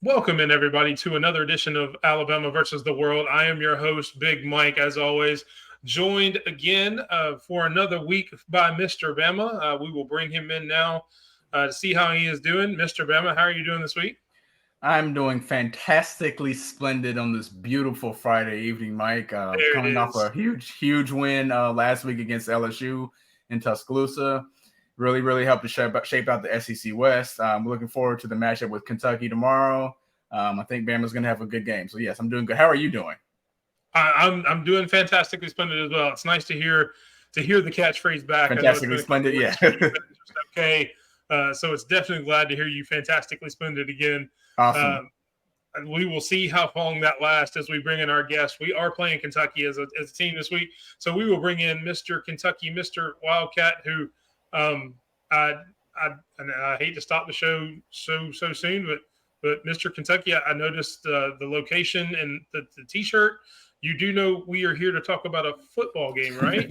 Welcome in, everybody, to another edition of Alabama versus the World. I am your host, Big Mike, as always, joined again for another week by Mr. Bama. We will bring him in now to see how he is doing. Mr. Bama, how are you doing this week? I'm doing fantastically splendid on this beautiful Friday evening, Mike. There it Coming off is. a huge win last week against LSU in Tuscaloosa. Really helped to shape out the SEC West. We're looking forward to the matchup with Kentucky tomorrow. I think Bama's going to have a good game. So, yes, I'm doing good. How are you doing? I'm doing fantastically splendid as well. It's nice to hear the catchphrase back. I know it's Fantastically been a couple splendid, of yeah. weeks. Okay, so it's definitely glad to hear you fantastically splendid again. Awesome. We will see how long that lasts as we bring in our guests. We are playing Kentucky as a team this week, so we will bring in Mr. Kentucky, Mr. Wildcat, who I, I hate to stop the show so soon, but Mr. Kentucky, I noticed the location and the T-shirt. You do know we are here to talk about a football game, right?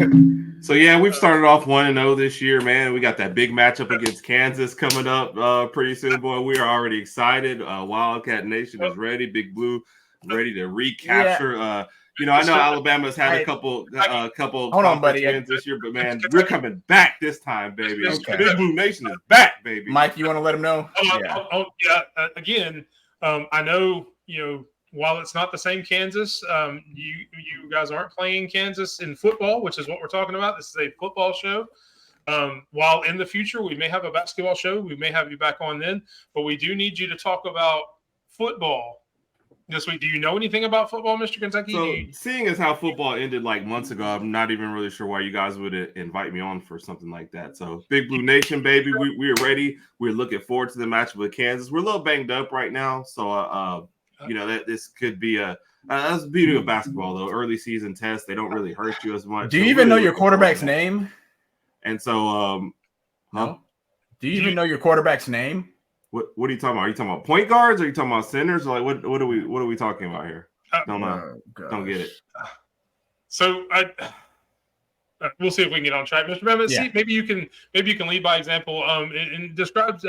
So yeah, we've started off 1-0 this year, man. We got that big matchup against Kansas coming up pretty soon, boy. We are already excited. Wildcat Nation is ready. Big Blue ready to recapture. Yeah. I know Alabama's had a couple Hold on, buddy. wins this year, but man, we're coming back this time, baby. Okay. Big Blue Nation is back, baby. Mike, you want to let him know? Again, I know while it's not the same Kansas, you guys aren't playing Kansas in football, which is what we're talking about. This is a football show. While in the future we may have a basketball show, we may have you back on then, but we do need you to talk about football this week. Do you know anything about football, Mr. Kentucky? So, seeing as how football ended like months ago, I'm not even really sure why you guys would invite me on for something like that. So, Big Blue Nation, baby, we are ready. We're looking forward to the matchup with Kansas. We're a little banged up right now, so that this could be that's the beauty of basketball, though. Early season tests, they don't really hurt you as much. Do you even know your quarterback's name? And so, no. Do you even know your quarterback's name? What are you talking about? Are you talking about point guards? Or are you talking about centers? Like what are we talking about here? Don't get it. So we'll see if we can get on track, Mr. Bama. See, maybe you can lead by example. And describe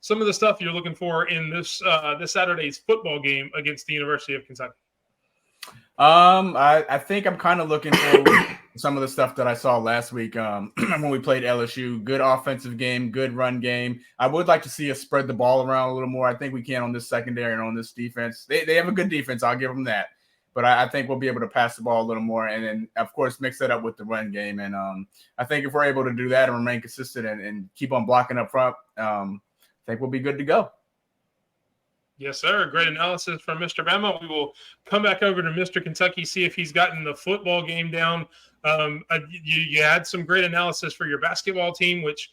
some of the stuff you're looking for in this Saturday's football game against the University of Kentucky. I think I'm kind of looking for some of the stuff that I saw last week when we played LSU. Good offensive game, good run game. I would like to see us spread the ball around a little more. I think we can on this secondary and on this defense. They have a good defense. I'll give them that. But I think we'll be able to pass the ball a little more and then, of course, mix that up with the run game. And I think if we're able to do that and remain consistent and keep on blocking up front, I think we'll be good to go. Yes, sir. Great analysis from Mr. Bama. We will come back over to Mr. Kentucky, see if he's gotten the football game down. You had some great analysis for your basketball team, which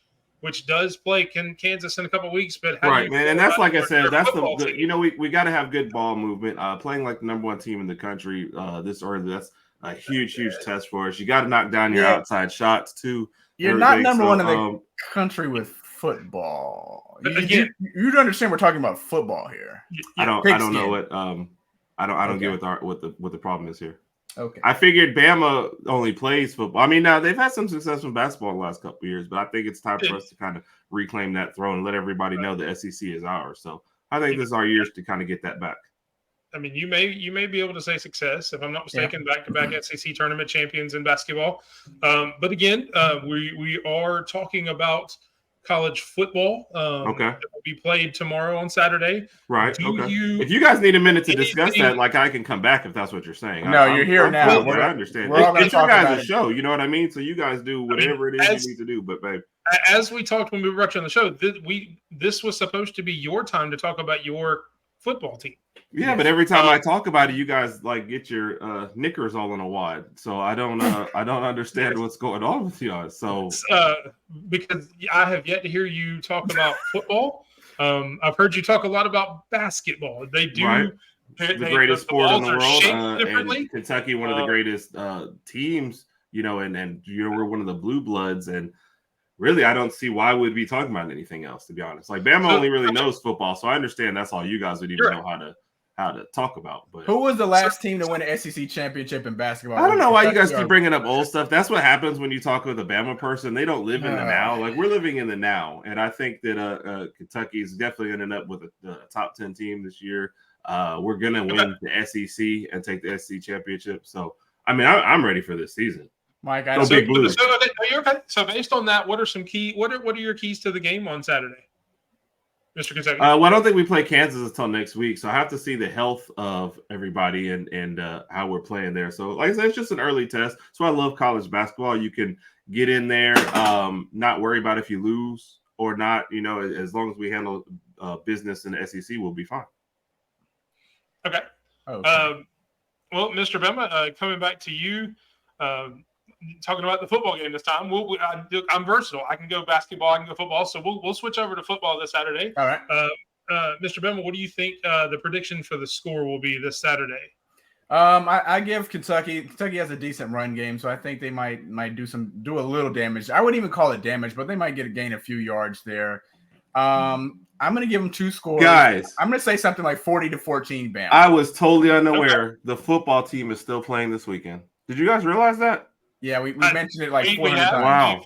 does play Kansas in a couple of weeks. But right, man, and that's like I said, that's we got to have good ball movement. Playing like the number one team in the country this early, that's a huge test for us. You got to knock down your outside shots too. You're not number one in the country with football. You understand we're talking about football here. I don't know what I don't get what the problem is here. Okay. I figured Bama only plays football. I mean, now they've had some success in basketball in the last couple of years, but I think it's time for us to kind of reclaim that throne and let everybody know the SEC is ours. So I think this is our years to kind of get that back. I mean, you may be able to say success, if I'm not mistaken, back-to-back SEC tournament champions in basketball. But again, we are talking about college football. Okay. That will be played tomorrow on Saturday. Right. If you guys need a minute to discuss that, like I can come back if that's what you're saying. No, you're here now. I understand. It's your guys' show. You know what I mean? So you guys do whatever it is you need to do. But babe, as we talked when we were watching the show, this was supposed to be your time to talk about your football team. Yeah, but every time I talk about it, you guys like get your knickers all in a wad. So I don't understand what's going on with you guys. So because I have yet to hear you talk about football. I've heard you talk a lot about basketball. They do. Right. The greatest sport in the world, and Kentucky, one of the greatest teams. And we're one of the blue bloods, and really, I don't see why we'd be talking about anything else. To be honest, like Bama only really knows football, so I understand that's all you guys would even know how how to talk about. But who was the last team to win an SEC championship in basketball? I don't know why you guys Kentucky keep bringing up old stuff. That's what happens when you talk with a Bama person. They don't live in the now. Like, we're living in the now, and I think that Kentucky is definitely going to end up with a top 10 team this year. We're going to win the SEC and take the SEC championship. So, I mean, I'm ready for this season. Mike, Go Big Blue. So based on that, what are some key? What are your keys to the game on Saturday, Mr. Kentucky? Well, I don't think we play Kansas until next week, so I have to see the health of everybody and how we're playing there. So, like I said, it's just an early test. So I love college basketball. You can get in there, not worry about if you lose or not. You know, as long as we handle business in the SEC, we'll be fine. Okay. Okay. Well, Mr. Bama, coming back to you. Talking about the football game this time. I'm versatile. I can go basketball. I can go football. So we'll switch over to football this Saturday. All right. Mr. Bama, what do you think the prediction for the score will be this Saturday? I give Kentucky. Kentucky has a decent run game, so I think they might do a little damage. I wouldn't even call it damage, but they might gain a few yards there. I'm going to give them 2 scores. Guys, I'm going to say something like 40-14 Bama. I was totally unaware the football team is still playing this weekend. Did you guys realize that? Yeah, we mentioned it like 400 times. Wow.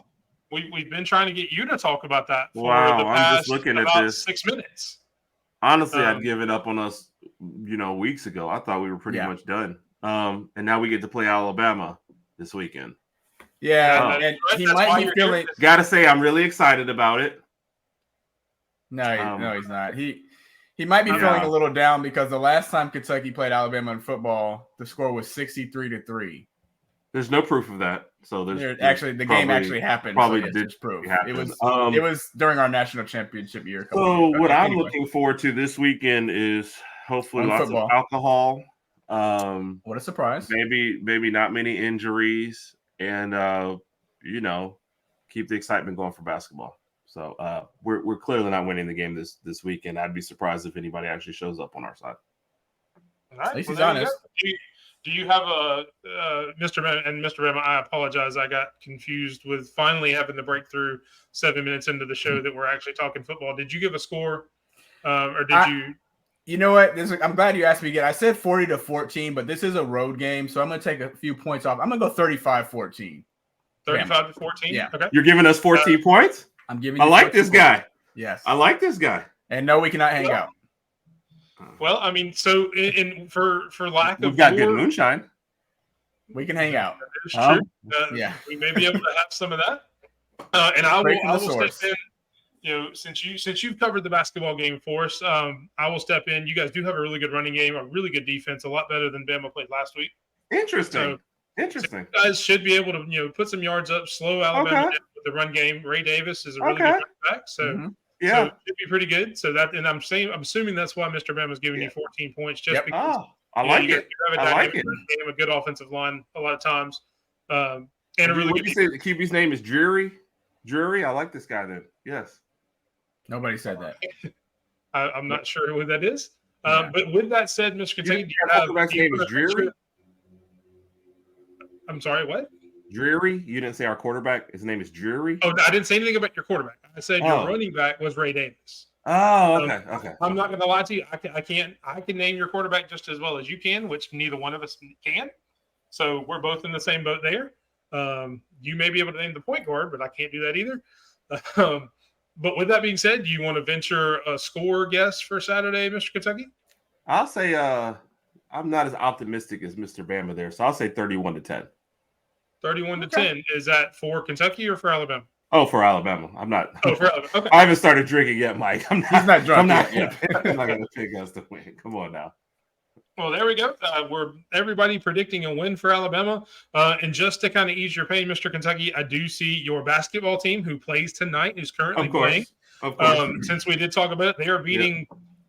We've been trying to get you to talk about that for Wow, the I'm past just looking at about this. 6 minutes. Honestly, I'd given up on us, weeks ago. I thought we were pretty much done. And now we get to play Alabama this weekend. Yeah, and he might be feeling. Gotta say, I'm really excited about it. No, he's not. He might be feeling a little down because the last time Kentucky played Alabama in football, the score was 63-3. There's no proof of that. So there's actually the game actually happened. Probably so did proof. Happen. It was during our national championship year. So what I'm looking forward to this weekend is hopefully lots of alcohol. What a surprise! Maybe not many injuries, and keep the excitement going for basketball. So we're clearly not winning the game this weekend. I'd be surprised if anybody actually shows up on our side. All right. At least he's honest. Do you have Mr. Bama, and Mr. Bama, I apologize. I got confused with finally having the breakthrough 7 minutes into the show that we're actually talking football. Did you give a score or did you? You know what? I'm glad you asked me again. I said 40-14, but this is a road game, so I'm going to take a few points off. I'm going to go 35-14. 35-14? Yeah. Okay. You're giving us 14 points? I'm giving you I like this guy. Yes. I like this guy. And no, we cannot hang out. Well, I mean, so for lack of we've got good moonshine. We can hang out. True. We may be able to have some of that. And I will step in. Since you've covered the basketball game for us, I will step in. You guys do have a really good running game, a really good defense, a lot better than Bama played last week. Interesting. So you guys should be able to put some yards up, slow Alabama down with the run game. Ray Davis is a really good running back, so. So it should be pretty good. So that, and I'm assuming that's why Mr. Bama is giving you 14 points, just because I like it. You have a dynamic game, a good offensive line a lot of times, and a really good. You say the QB's name is Drury? Drury, I like this guy. Then yes. Nobody said that. I'm not sure who that is. But with that said, Mr. Kentucky, quarterback's name is Drury. I'm sorry, what? Drury? You didn't say our quarterback. His name is Drury. Oh, I didn't say anything about your quarterback. I said your running back was Ray Davis. Oh, okay, okay. I'm not going to lie to you. I can name your quarterback just as well as you can, which neither one of us can. So we're both in the same boat there. You may be able to name the point guard, but I can't do that either. But with that being said, do you want to venture a score guess for Saturday, Mr. Kentucky? I'll say I'm not as optimistic as Mr. Bama there, so I'll say 31-10. 31-10. Is that for Kentucky or for Alabama? Oh, for Alabama. I'm not. Oh, for Alabama. Okay. I haven't started drinking yet, Mike. He's not drunk. I'm not going to pick us to win. Come on now. Well, there we go. We're everybody predicting a win for Alabama. And just to kind of ease your pain, Mr. Kentucky, I do see your basketball team who plays tonight, who's currently playing. Of course. Since we did talk about it, they are beating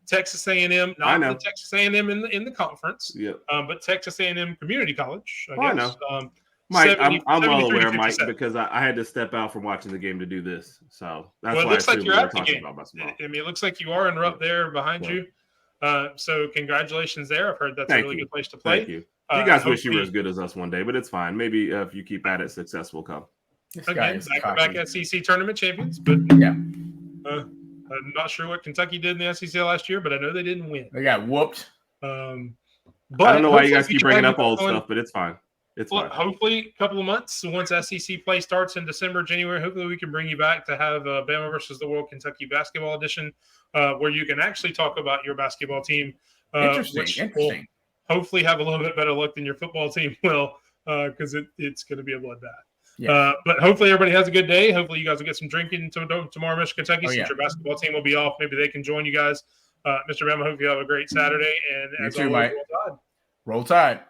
Texas A&M, not the Texas A&M in the conference, but Texas A&M Community College. I guess. I know. Mike, I'm well aware, Mike, because I had to step out from watching the game to do this. So that's why it looks like you're at the game. About basketball. I mean, it looks like you are in up there behind you. So congratulations there. I've heard that's a really good place to play. Thank you. You guys wish you were as good as us one day, but it's fine. Maybe if you keep at it, success will come. Again, back SEC tournament champions, but I'm not sure what Kentucky did in the SEC last year, but I know they didn't win. They got whooped. But I don't know why you hopefully guys we keep can bringing have up you old on- stuff, but it's fine. It's Well, fine. hopefully, a couple of months once SEC play starts in December, January. Hopefully, we can bring you back to have Bama versus the World Kentucky Basketball Edition, where you can actually talk about your basketball team, which will hopefully have a little bit better luck than your football team will, because it's going to be a bloodbath. Yeah. But hopefully, everybody has a good day. Hopefully, you guys will get some drinking tomorrow, Michigan, Kentucky, since your basketball team will be off. Maybe they can join you guys. Mr. Bama, hope you have a great Saturday, and You as too, always, Mike. roll tide. Roll Tide.